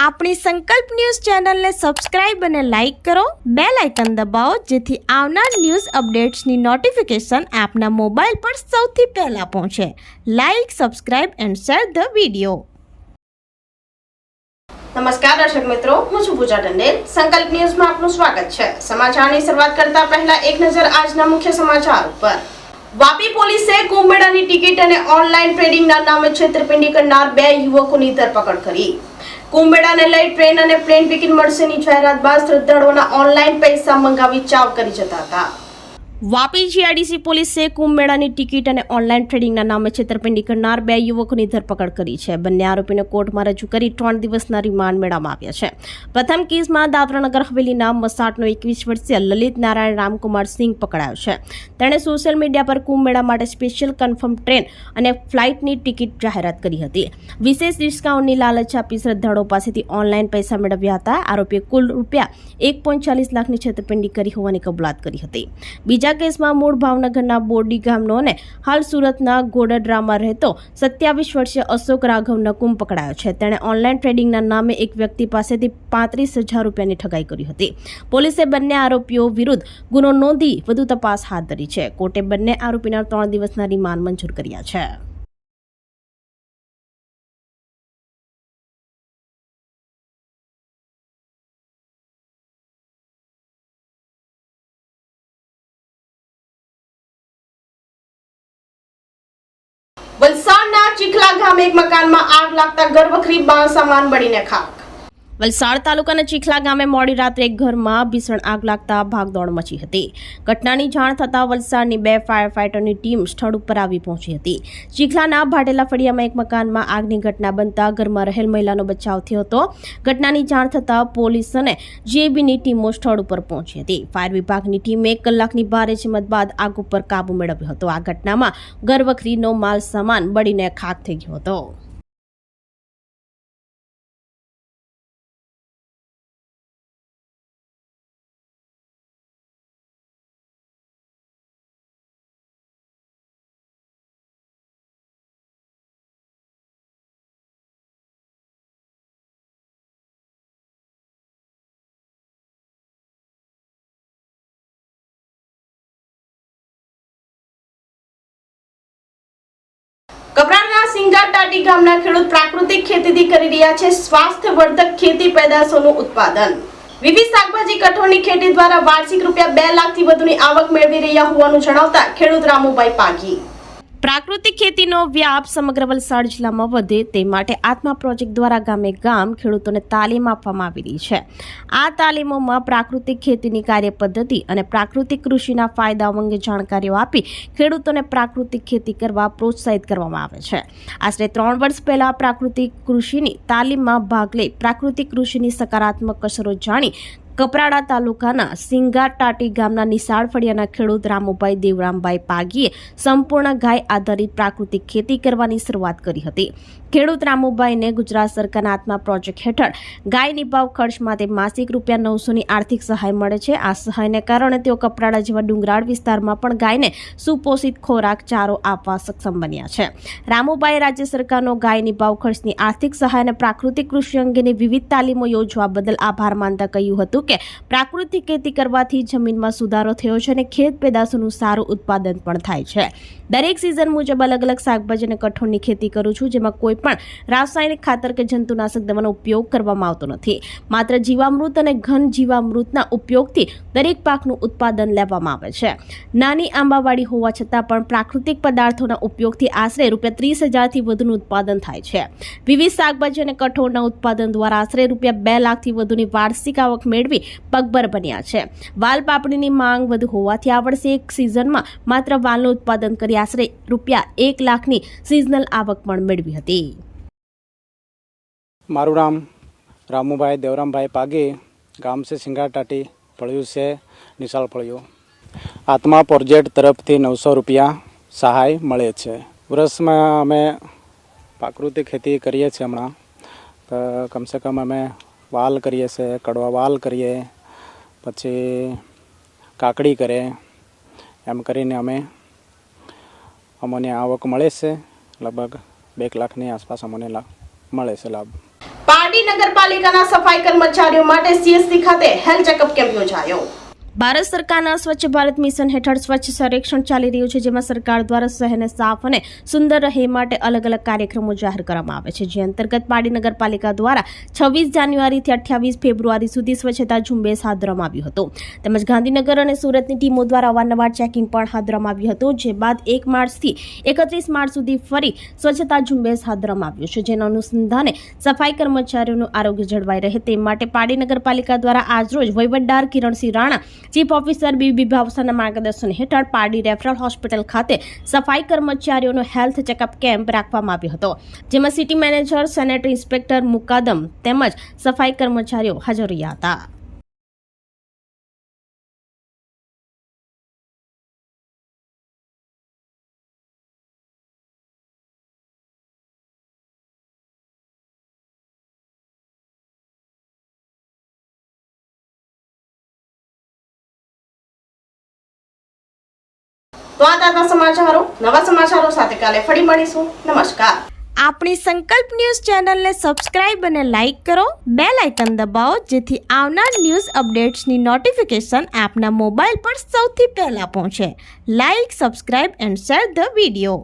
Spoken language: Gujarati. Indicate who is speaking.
Speaker 1: આપણી સંકલ્પ ન્યૂઝ ચેનલને સબસ્ક્રાઇબ અને લાઇક કરો, બેલ આઇકન દબાવો જેથી આવનાર ન્યૂઝ અપડેટ્સની નોટિફિકેશન આપના મોબાઈલ પર સૌથી પહેલા પહોંચે. Like, subscribe and share the video.
Speaker 2: નમસ્કાર દર્શક મિત્રો, હું છું પૂજા ટંડેલ. સંકલ્પ ન્યૂઝમાં આપનું સ્વાગત છે. સમાચારની શરૂઆત કરતા પહેલા એક નજર આજના મુખ્ય સમાચાર ઉપર. વાપી પોલીસે કુંભ મેળાની ટિકિટ અને ઓનલાઈન ટ્રેડિંગના નામે છેતરપિંડી કરનાર 2 યુવકોની ધરપકડ કરી. કુંભ મેળાને લઈ ટ્રેન અને પ્લેન ટિકિટ મળશેની જાહેરાત બાદ શ્રદ્ધાળુઓના ઓનલાઈન પૈસા મંગાવી ચાવ કરી જતા હતા. વાપી જીઆઈડીસી પોલીસે કુંભ મેળાની ટિકિટ અને ઓનલાઈન ટ્રેડિંગના નામે છેતરપિંડી કરનાર 2 યુવકોની ધરપકડ કરી છે. બંને આરોપીને કોર્ટમાં રજૂ કરી 3 દિવસના રિમાન્ડ મેળવવામાં આવ્યા છે. પ્રથમ કેસમાં દાદરાનગર હવેલીના મસાટનો 21 વર્ષીય લલિત નારાયણ રામકુમાર સિંહ પકડાયો છે. તેણે સોશિયલ મીડિયા પર કુંભ મેળા માટે સ્પેશિયલ કન્ફર્મ ટ્રેન અને ફ્લાઇટની ટિકિટ જાહેરાત કરી હતી. વિશેષ ડિસ્કાઉન્ટની લાલચ આપી શ્રદ્ધાળુઓ પાસેથી ઓનલાઈન પૈસા મેળવ્યા હતા. આરોપીએ કુલ રૂપિયા 1.40 લાખની છેતરપિંડી કરી હોવાની કબૂલાત કરી હતી. બીજા કેસમાં મૂળ ભાવનગરના બોરડી ગામનો અને હાલ સુરતના ગોડડરામાં રહેતો 27 વર્ષીય અશોક રાઘવ નકુમ પકડાયો છે. તેણે ઓનલાઈન ટ્રેડિંગના નામે એક વ્યક્તિ પાસેથી 35,000 રૂપિયાની ઠગાઈ કરી હતી. પોલીસે બંને આરોપીઓ વિરુદ્ધ ગુનો નોંધી વધુ તપાસ હાથ ધરી છે. કોર્ટે બંને આરોપીના 3 દિવસના રિમાન્ડ મંજૂર કર્યા છે. વલસાડના ચીખલા ગામે એક મકાનમાં આગ લાગતા ઘરવખરી સામાન બળીને ખાક. વલસાડ તાલુકાના ચીખલા ગામે મોડી રાત્રે એક ઘરમાં ભીષણ આગ લાગતા ભાગદોડ મચી હતી. ઘટનાની જાણ થતાં વલસાડની 2 ફાયર ફાઇટરની ટીમ સ્થળ ઉપર આવી પહોંચી હતી. ચીખલાના ભાટેલા ફળિયામાં એક મકાનમાં આગની ઘટના બનતા ઘરમાં રહેલ મહિલાનો બચાવ થયો હતો. ઘટનાની જાણ થતાં પોલીસ અને જીએબીની ટીમો સ્થળ ઉપર પહોંચી હતી. ફાયર વિભાગની ટીમે 1 કલાકની ભારે જહેમત બાદ આગ ઉપર કાબુ મેળવ્યો હતો. આ ઘટનામાં ઘરવખરીનો માલ સામાન બળીને ખાક થઈ ગયો હતો. કપરાડા સિંગા ટાટી ગામના ખેડૂત પ્રાકૃતિક ખેતીથી કરી રહ્યા છે સ્વાસ્થ્યવર્ધક ખેતી પેદાશોનું ઉત્પાદન. વિવિધ શાકભાજી કઠોળની ખેતી દ્વારા વાર્ષિક રૂપિયા 2 લાખથી વધુની આવક મેળવી રહ્યા હોવાનું જણાવતા ખેડૂત રામુભાઈ પાગી. પ્રાકૃતિક ખેતીનો વ્યાપ સમગ્ર વલસાડ જિલ્લામાં વધે તે માટે આત્મા પ્રોજેક્ટ દ્વારા ગામે ગામ ખેડૂતોને તાલીમ આપવામાં આવી રહી છે. આ તાલીમોમાં પ્રાકૃતિક ખેતીની કાર્યપદ્ધતિ અને પ્રાકૃતિક કૃષિના ફાયદાઓ અંગે જાણકારીઓ આપી ખેડૂતોને પ્રાકૃતિક ખેતી કરવા પ્રોત્સાહિત કરવામાં આવે છે. આશરે 3 વર્ષ પહેલા પ્રાકૃતિક કૃષિની તાલીમમાં ભાગ લઈ પ્રાકૃતિક કૃષિની સકારાત્મક અસરો જાણી કપરાડા તાલુકાના સિંગા ટાટી ગામના નિશાળ ફળિયાના ખેડૂત રામુભાઈ દેવરામભાઈ પાગીએ સંપૂર્ણ ગાય આધારિત પ્રાકૃતિક ખેતી કરવાની શરૂઆત કરી હતી. ખેડૂત રામુભાઈને ગુજરાત સરકારના આત્મા પ્રોજેક્ટ હેઠળ ગાય નિભાવ ખર્ચ માટે માસિક રૂપિયા 900ની આર્થિક સહાય મળે છે. આ સહાયને કારણે તેઓ કપરાડા જેવા ડુંગરાળ વિસ્તારમાં પણ ગાયને સુપોષિત ખોરાક ચારો આપવા સક્ષમ બન્યા છે. રામુભાઈએ રાજ્ય સરકારનો ગાય નિભાવ ખર્ચની આર્થિક સહાય અને પ્રાકૃતિક કૃષિ અંગેની વિવિધ તાલીમો યોજવા બદલ આભાર માનતા કહ્યું હતું કે પ્રાકૃતિક ખેતી કરવાથી જમીનમાં સુધારો થયો છે અને ખેત પેદાશોનું સારું ઉત્પાદન પણ થાય છે. દરેક સિઝન મુજબ અલગ અલગ શાકભાજી અને કઠોળની ખેતી કરું છું, જેમાં કોઈ પણ રાસાયણિક ખાતર કે જંતુનાશક દવાનો ઉપયોગ કરવામાં આવતો નથી. માત્ર જીવામૃત અને ઘન જીવામૃતના ઉપયોગથી દરેક પાકનું ઉત્પાદન લેવામાં આવે છે. નાની આંબાવાડી હોવા છતાં પણ પ્રાકૃતિક પદાર્થોના ઉપયોગથી આશરે રૂપિયા 30,000થી વધુનું ઉત્પાદન થાય છે. વિવિધ શાકભાજી અને કઠોળના ઉત્પાદન દ્વારા આશરે રૂપિયા 2 લાખથી વધુની વાર્ષિક આવક મેળવી પગભર બન્યા છે. વાલ પાપડીની માંગ વધુ હોવાથી આ વર્ષે એક સિઝનમાં માત્ર વાલનું ઉત્પાદન કરી આશરે રૂપિયા 1 લાખની સિઝનલ આવક પણ મેળવી હતી.
Speaker 3: મારું નામ રામુભાઈ દેવરામભાઈ પાગી, ગામ છે સિંગા ટાટી, ફળિયું છે નિશાળ ફળિયું. આત્મા પ્રોજેક્ટ તરફથી 900 રૂપિયા સહાય મળે છે. વર્ષમાં અમે પ્રાકૃતિક ખેતી કરીએ છીએ. હમણાં તો કમસે કમ અમે વાલ કરીએ છીએ, કડવા વાલ કરીએ, પછી કાકડી કરે, એમ કરીને અમને આવક મળે છે. લગભગ 2 લાખની આસપાસ અમને મળે છે લાભ.
Speaker 2: પાર્ટી નગરપાલિકાના સફાઈ કર્મચારીઓ માટે સીએસસી ખાતે હેલ્થ ચેકઅપ કેમ્પ યોજાયો.
Speaker 1: ભારત સરકારના સ્વચ્છ ભારત મિશન હેઠળ સ્વચ્છ સર્વેક્ષણ ચાલી રહ્યું છે, જેમાં સરકાર દ્વારા શહેરને સાફ અને સુંદર રહે માટે અલગ અલગ કાર્યક્રમો જાહેર કરવામાં આવે છે. જે અંતર્ગત પાડી નગરપાલિકા દ્વારા 26 જાન્યુઆરીથી 28 ફેબ્રુઆરી સુધી સ્વચ્છતા ઝુંબેશ હાથ ધરવામાં આવ્યું હતું. તેમજ ગાંધીનગર અને સુરતની ટીમો દ્વારા અવારનવાર ચેકિંગ પણ હાથ ધરવામાં આવ્યું હતું. જે બાદ 1 માર્ચથી 31 માર્ચ સુધી ફરી સ્વચ્છતા ઝુંબેશ હાથ ધરવામાં આવ્યું છે. જેના અનુસંધાને સફાઈ કર્મચારીઓનું આરોગ્ય જળવાઈ રહે તે માટે પાડી નગરપાલિકા દ્વારા આજરોજ વહીવટદાર Kiransinh Rana, chief officer B ભાવસાના માર્ગદર્શન હેઠળ પારડી રેફરલ હોસ્પિટલ ખાતે સફાઈ કર્મચારીઓનો હેલ્થ ચેકઅપ કેમ્પ રાખવામાં આવ્યો હતો. જેમાં સિટી મેનેજર, સેનેટરી ઇન્સ્પેક્ટર મુકાદમ તેમજ સફાઈ કર્મચારીઓ હાજર રહ્યા હતા.
Speaker 2: તો આ તાજા સમાચારો. નવા સમાચારો સાથે કાલે ફરી મળીશું. નમસ્કાર.
Speaker 1: આપણી સંકલ્પ ન્યૂઝ ચેનલને સબસ્ક્રાઇબ અને લાઇક કરો, બેલ આઇકન દબાવો, જેથી આવનાર ન્યૂઝ અપડેટ્સની નોટિફિકેશન આપના મોબાઈલ પર સૌથી પહેલા પહોંચે. Like, subscribe and share the video.